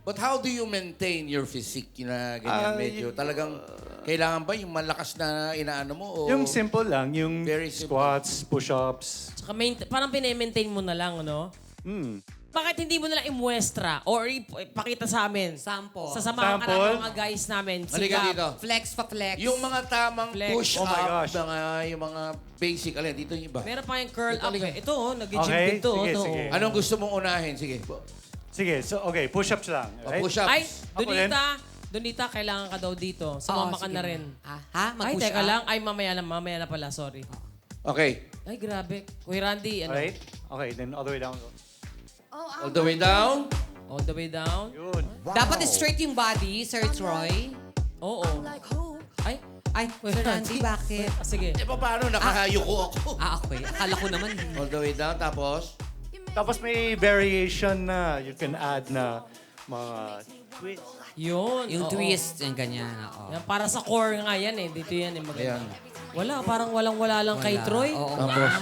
But how do you maintain your physique na ganyan medyo? Talagang kailangan ba yung malakas na inaano mo? O Yung simple lang, yung Very simple. squats, push-ups. Tsaka parang pinemaintain mo na lang, no? Bakit hindi mo na lang imuestra or ipakita sa amin? Sample. Sasamahan ka Sample? ng mga guys namin. Halika dito. Flex pa flex. Yung mga tamang Flex. push-up, Oh my gosh. yung mga basic, alin, dito yung iba. Meron pa yung curl up. Halika. Ito, nag-gym Okay, din to. sige, to. sige. Anong gusto mong unahin? Sige. Sige, so okay, push-ups lang. Right? Push-ups. Ay, Ako rin. Donita, kailangan ka daw dito. Sumama ka sige. na rin. Ha? Ay, Mag-push teka up? lang. Ay, mamaya na pala. Sorry. Okay. Ay, grabe. Kuya Randy, ano? Alright? Okay, then all the way down. All the way down. All the way down. Yun. Dapat straight yung body, Sir Troy. Oo. Ay, Ay, Sir Randy, bakit? sige. Eh, paano? Nakahayuko ako. Okay. Akala ko naman. All the way down, tapos? Tapos may variation na you can add na mga twists. Yun. Yung oo. twist, yung ganyan. Oo. Yan, para sa core nga yan eh. Dito yan eh. Maganda. Ayan. Wala, parang walang-wala lang kay Wala. Troy. Oo. Tapos?